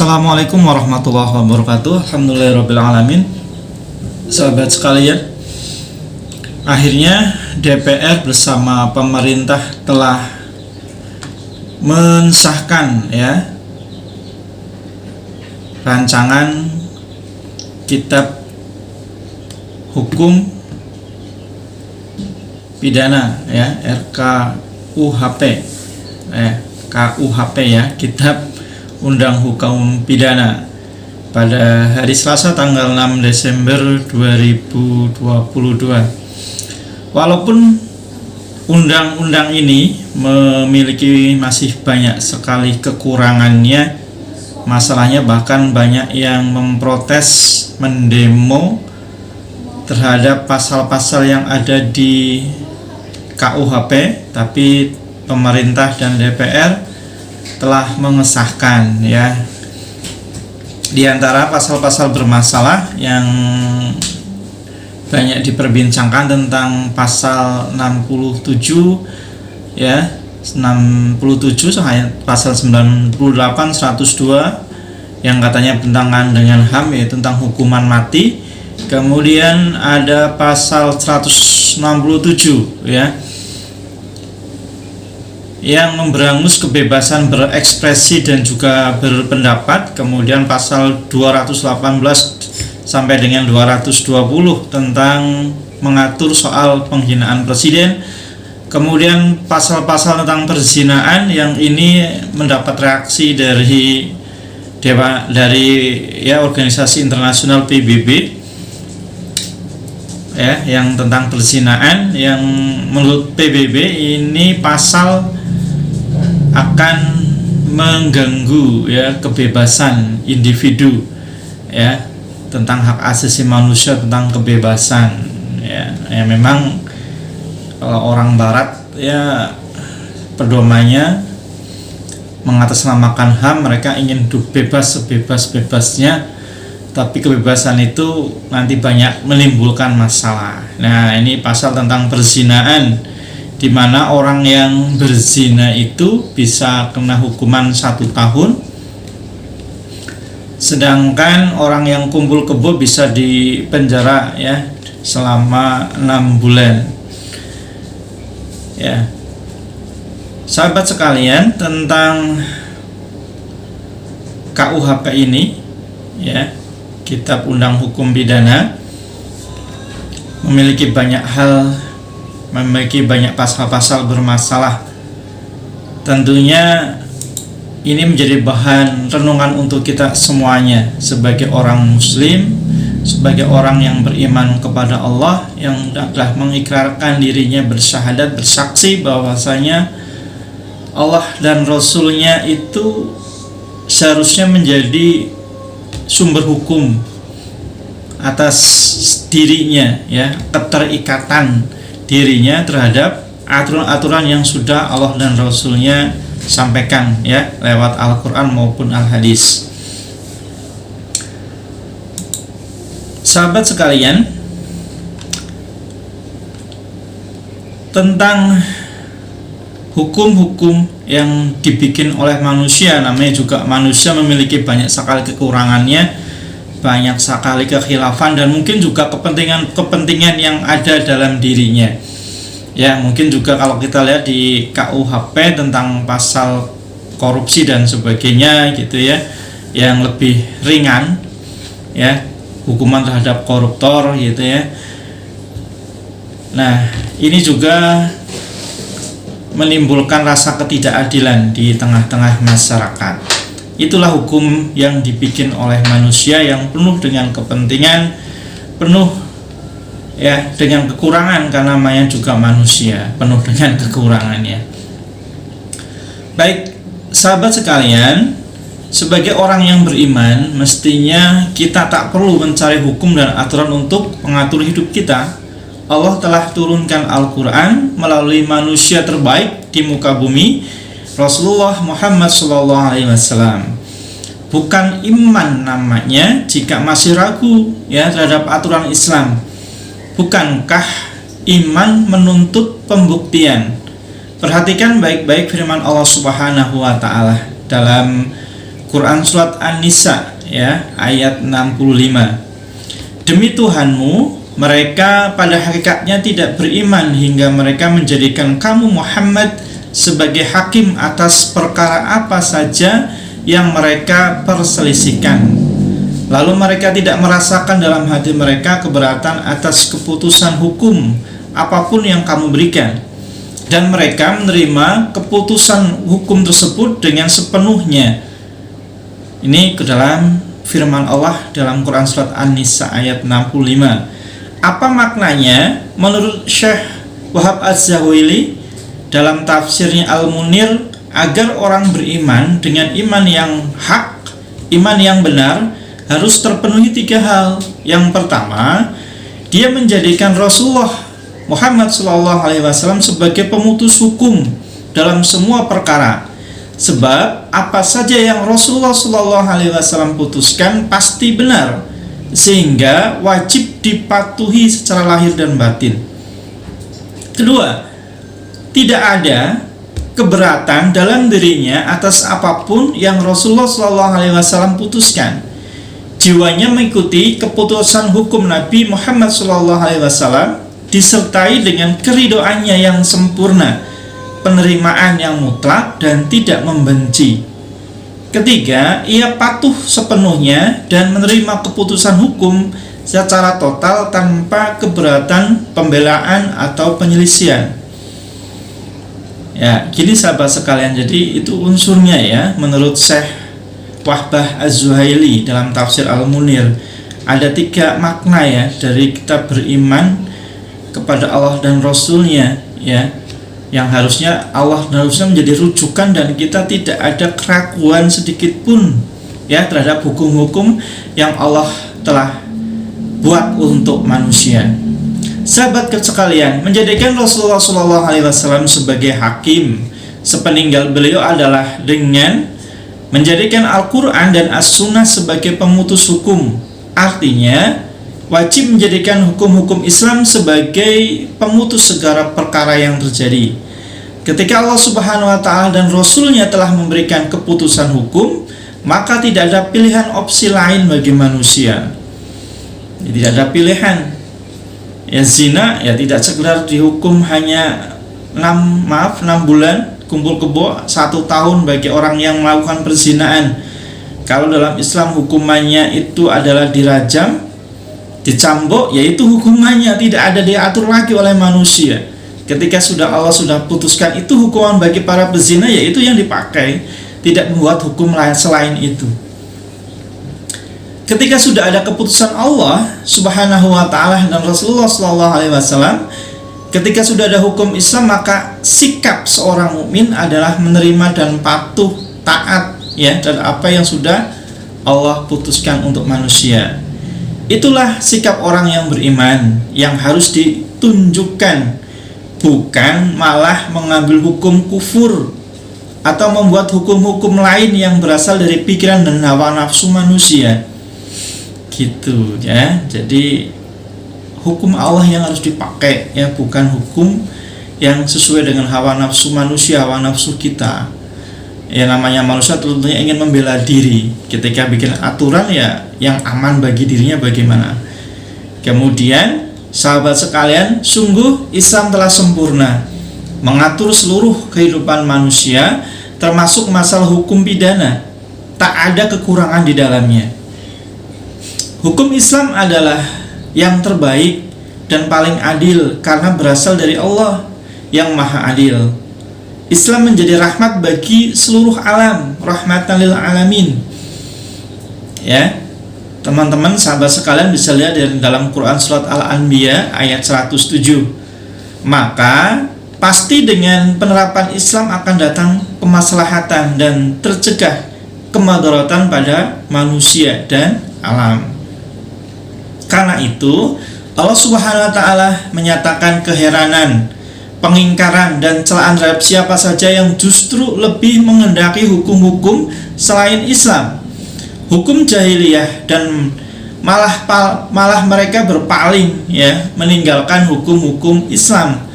Assalamualaikum warahmatullahi wabarakatuh. Alhamdulillahirrabbilalamin. Sahabat sekalian, akhirnya DPR bersama pemerintah telah mensahkan rancangan kitab hukum pidana RKUHP KUHP kitab Undang Hukum Pidana pada hari Selasa tanggal 6 Desember 2022. Walaupun undang-undang ini memiliki masih banyak sekali kekurangannya, masalahnya bahkan banyak yang memprotes, mendemo terhadap pasal-pasal yang ada di KUHP, tapi pemerintah dan DPR telah mengesahkan di antara pasal-pasal bermasalah yang banyak diperbincangkan tentang pasal 67 pasal 98, 102 yang katanya bertentangan dengan HAM, yaitu tentang hukuman mati. Kemudian ada pasal 167 yang memberangus kebebasan berekspresi dan juga berpendapat. Kemudian pasal 218 sampai dengan 220 tentang mengatur soal penghinaan presiden. Kemudian pasal-pasal tentang perzinaan yang ini mendapat reaksi dari organisasi internasional PBB yang tentang perzinaan, yang menurut PBB ini pasal akan mengganggu kebebasan individu tentang hak asasi manusia, tentang kebebasan memang kalau orang barat pedomannya mengatasnamakan HAM, mereka ingin hidup bebas sebebas-bebasnya, tapi kebebasan itu nanti banyak menimbulkan masalah. Nah, ini pasal tentang perzinaan, di mana orang yang berzina itu bisa kena hukuman 1 tahun, sedangkan orang yang kumpul kebo bisa dipenjara selama 6 bulan. Sahabat sekalian, tentang KUHP ini Kitab Undang Hukum Pidana memiliki banyak pasal-pasal bermasalah. Tentunya ini menjadi bahan renungan untuk kita semuanya sebagai orang muslim, sebagai orang yang beriman kepada Allah, yang telah mengikrarkan dirinya bersyahadat, bersaksi bahwasanya Allah dan Rasul-Nya itu seharusnya menjadi sumber hukum atas dirinya, keterikatan dirinya terhadap aturan-aturan yang sudah Allah dan Rasul-Nya sampaikan lewat Al-Quran maupun Al-Hadis. Sahabat sekalian, tentang hukum-hukum yang dibikin oleh manusia, namanya juga manusia memiliki banyak sekali kekurangannya, banyak sekali kekhilafan, dan mungkin juga kepentingan yang ada dalam dirinya. Mungkin juga kalau kita lihat di KUHP tentang pasal korupsi dan sebagainya yang lebih ringan hukuman terhadap koruptor Nah, ini juga menimbulkan rasa ketidakadilan di tengah-tengah masyarakat. Itulah hukum yang dibikin oleh manusia, yang penuh dengan kepentingan, penuh dengan kekurangan, karena namanya juga manusia, penuh dengan kekurangannya. Baik, sahabat sekalian, sebagai orang yang beriman, mestinya kita tak perlu mencari hukum dan aturan untuk mengatur hidup kita. Allah telah turunkan Al-Quran melalui manusia terbaik di muka bumi, Rasulullah Muhammad SAW. Bukan iman namanya jika masih ragu terhadap aturan Islam. Bukankah iman menuntut pembuktian? Perhatikan baik-baik firman Allah Subhanahu wa Ta'ala dalam Quran surat An-Nisa ya, ayat 65. Demi Tuhanmu, mereka pada hakikatnya tidak beriman hingga mereka menjadikan kamu Muhammad sebagai hakim atas perkara apa saja yang mereka perselisihkan. Lalu mereka tidak merasakan dalam hati mereka keberatan atas keputusan hukum apapun yang kamu berikan, dan mereka menerima keputusan hukum tersebut dengan sepenuhnya. Ini ke dalam firman Allah dalam Quran surat An-Nisa ayat 65. Apa maknanya? Menurut Syekh Wahab Az-Zawili dalam tafsirnya Al-Munir, agar orang beriman dengan iman yang hak, iman yang benar, harus terpenuhi 3 hal. Yang pertama, dia menjadikan Rasulullah Muhammad SAW sebagai pemutus hukum dalam semua perkara. Sebab apa saja yang Rasulullah SAW putuskan pasti benar, sehingga wajib dipatuhi secara lahir dan batin. Kedua, tidak ada keberatan dalam dirinya atas apapun yang Rasulullah SAW putuskan. Jiwanya mengikuti keputusan hukum Nabi Muhammad SAW disertai dengan keridoannya yang sempurna, penerimaan yang mutlak dan tidak membenci. Ketiga, ia patuh sepenuhnya dan menerima keputusan hukum secara total tanpa keberatan, pembelaan atau penyelisihan. Ya, gini sahabat sekalian, jadi itu unsurnya ya, menurut Syekh Wahbah Az-Zuhaili dalam tafsir Al-Munir. Ada 3 makna ya dari kita beriman kepada Allah dan Rasulnya ya, yang harusnya Allah dan Rasulnya menjadi rujukan, dan kita tidak ada keraguan sedikit pun ya terhadap hukum-hukum yang Allah telah buat untuk manusia. Sahabat sekalian, menjadikan Rasulullah SAW sebagai hakim sepeninggal beliau adalah dengan menjadikan Al-Quran dan As-Sunnah sebagai pemutus hukum. Artinya wajib menjadikan hukum-hukum Islam sebagai pemutus segala perkara yang terjadi. Ketika Allah Subhanahu wa Ta'ala dan Rasulnya telah memberikan keputusan hukum, maka tidak ada pilihan opsi lain bagi manusia. Tidak ada pilihan. Ya, zina ya tidak sekedar dihukum hanya 6 bulan kumpul kebo, 1 tahun bagi orang yang melakukan perzinaan. Kalau dalam Islam hukumannya itu adalah dirajam, dicambuk, yaitu hukumannya, tidak ada diatur lagi oleh manusia. Ketika Allah sudah putuskan itu hukuman bagi para pezina, yaitu yang dipakai, tidak membuat hukum lain selain itu. Ketika sudah ada keputusan Allah Subhanahu wa Ta'ala dan Rasulullah SAW, ketika sudah ada hukum Islam, maka sikap seorang mukmin adalah menerima dan patuh, taat ya dan apa yang sudah Allah putuskan untuk manusia. Itulah sikap orang yang beriman yang harus ditunjukkan, bukan malah mengambil hukum kufur atau membuat hukum-hukum lain yang berasal dari pikiran dan hawa nafsu manusia. Gitu ya. Jadi hukum Allah yang harus dipakai ya, bukan hukum yang sesuai dengan hawa nafsu manusia, hawa nafsu kita. Ya, namanya manusia tentunya ingin membela diri. Ketika bikin aturan ya yang aman bagi dirinya bagaimana. Kemudian sahabat sekalian, sungguh Islam telah sempurna mengatur seluruh kehidupan manusia, termasuk masalah hukum pidana. Tak ada kekurangan di dalamnya. Hukum Islam adalah yang terbaik dan paling adil karena berasal dari Allah yang Maha Adil. Islam menjadi rahmat bagi seluruh alam, rahmatan lil alamin. Ya, teman-teman sahabat sekalian bisa lihat dalam Quran surat Al-Anbiya ayat 107. Maka pasti dengan penerapan Islam akan datang kemaslahatan dan tercegah kemadaratan pada manusia dan alam. Karena itu Allah Subhanahu wa Ta'ala menyatakan keheranan, pengingkaran dan celaan terhadap siapa saja yang justru lebih menghendaki hukum-hukum selain Islam, hukum jahiliyah, dan malah mereka berpaling ya, meninggalkan hukum-hukum Islam.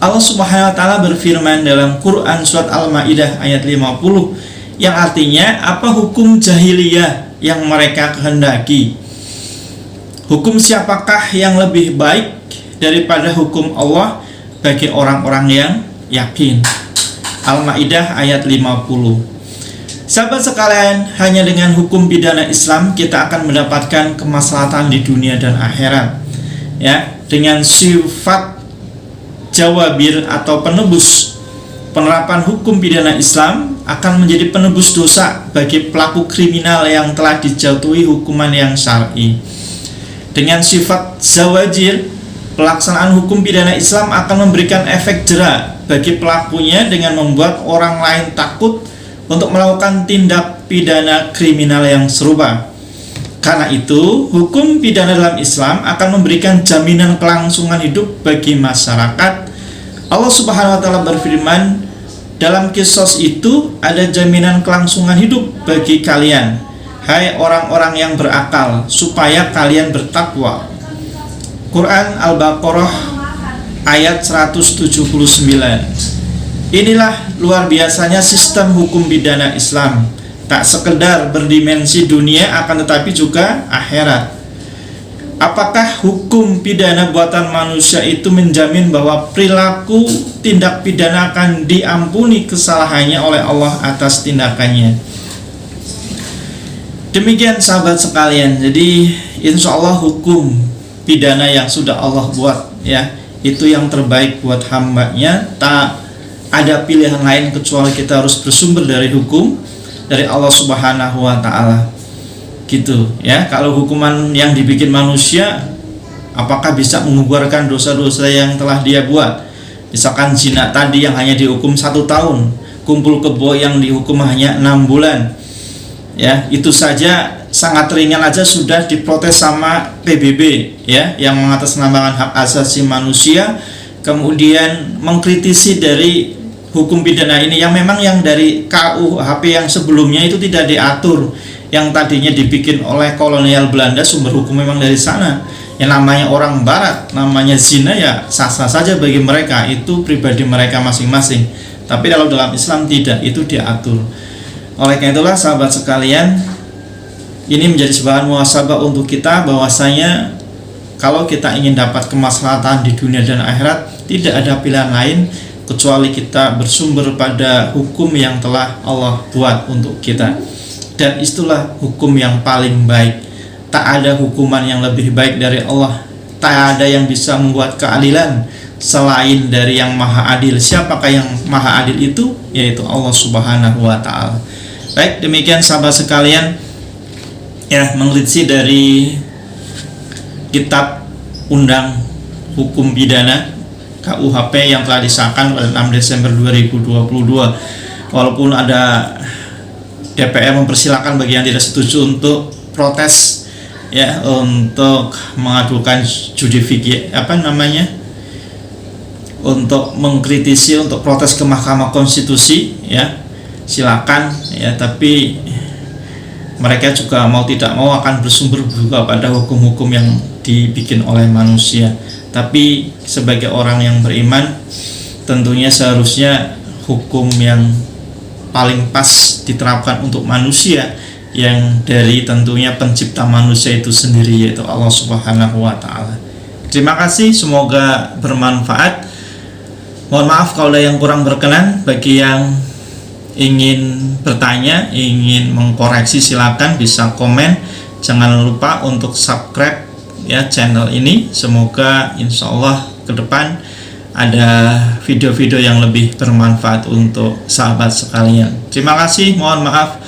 Allah Subhanahu wa Ta'ala berfirman dalam Quran surat Al-Maidah ayat 50, yang artinya apa hukum jahiliyah yang mereka kehendaki. Hukum siapakah yang lebih baik daripada hukum Allah bagi orang-orang yang yakin. Al-Maidah ayat 50. Sahabat sekalian, hanya dengan hukum pidana Islam kita akan mendapatkan kemaslahatan di dunia dan akhirat. Ya, dengan sifat jawabir atau penebus, penerapan hukum pidana Islam akan menjadi penebus dosa bagi pelaku kriminal yang telah dijatuhi hukuman yang syar'i. Dengan sifat zawajir, pelaksanaan hukum pidana Islam akan memberikan efek jera bagi pelakunya dengan membuat orang lain takut untuk melakukan tindak pidana kriminal yang serupa. Karena itu, hukum pidana dalam Islam akan memberikan jaminan kelangsungan hidup bagi masyarakat. Allah Subhanahu wa taala berfirman, dalam kisos itu ada jaminan kelangsungan hidup bagi kalian, hai orang-orang yang berakal, supaya kalian bertakwa. Quran Al-Baqarah ayat 179. Inilah luar biasanya sistem hukum pidana Islam. Tak sekedar berdimensi dunia, akan tetapi juga akhirat. Apakah hukum pidana buatan manusia itu menjamin bahwa perilaku tindak pidana akan diampuni kesalahannya oleh Allah atas tindakannya? Demikian sahabat sekalian. Jadi insya Allah hukum pidana yang sudah Allah buat, ya, itu yang terbaik buat hambanya. Tak ada pilihan lain kecuali kita harus bersumber dari hukum dari Allah Subhanahu wa taala. Gitu, ya. Kalau hukuman yang dibikin manusia, apakah bisa menggugurkan dosa-dosa yang telah dia buat? Misalkan zina tadi yang hanya dihukum 1 tahun, kumpul kebo yang dihukum hanya 6 bulan. Ya, itu saja sangat ringan aja sudah diprotes sama PBB, ya, yang mengatasnamakan hak asasi manusia, kemudian mengkritisi dari hukum pidana ini yang memang yang dari KUHP yang sebelumnya itu tidak diatur, yang tadinya dibikin oleh kolonial Belanda. Sumber hukum memang dari sana. Yang namanya orang barat, namanya zina, ya sah-sah saja bagi mereka, itu pribadi mereka masing-masing. Tapi kalau dalam Islam tidak, itu diatur. Oleh karena itulah sahabat sekalian, ini menjadi sebuah muhasabah untuk kita, bahwasanya kalau kita ingin dapat kemaslahatan di dunia dan akhirat, tidak ada pilihan lain kecuali kita bersumber pada hukum yang telah Allah buat untuk kita. Dan itulah hukum yang paling baik. Tak ada hukuman yang lebih baik dari Allah. Tak ada yang bisa membuat keadilan selain dari yang maha adil. Siapakah yang maha adil itu? Yaitu Allah Subhanahu wa ta'ala. Baik, demikian sahabat sekalian, ya, meneliti dari kitab undang hukum pidana KUHP yang telah disahkan pada 6 Desember 2022. Walaupun ada DPR mempersilahkan bagi yang tidak setuju untuk protes, ya, untuk mengadukan untuk mengkritisi, untuk protes ke Mahkamah Konstitusi, ya, silakan, ya, tapi mereka juga mau tidak mau akan bersumber juga pada hukum-hukum yang dibikin oleh manusia. Tapi sebagai orang yang beriman, tentunya seharusnya hukum yang paling pas diterapkan untuk manusia, yang dari tentunya pencipta manusia itu sendiri, yaitu Allah Subhanahu wa ta'ala. Terima kasih, semoga bermanfaat. Mohon maaf kalau ada yang kurang berkenan. Bagi yang ingin bertanya, ingin mengkoreksi, silakan bisa komen. Jangan lupa untuk subscribe, ya, channel ini. Semoga insya Allah ke depan ada video-video yang lebih bermanfaat untuk sahabat sekalian. Terima kasih, mohon maaf.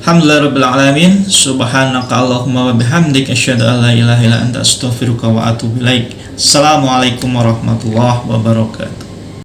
Alhamdulillahirabbil alamin. Subhanaka Allahumma wa bihamdika asyhadu an la ilaha illa anta astaghfiruka wa atubu ilaik. Assalamualaikum warahmatullahi wabarakatuh.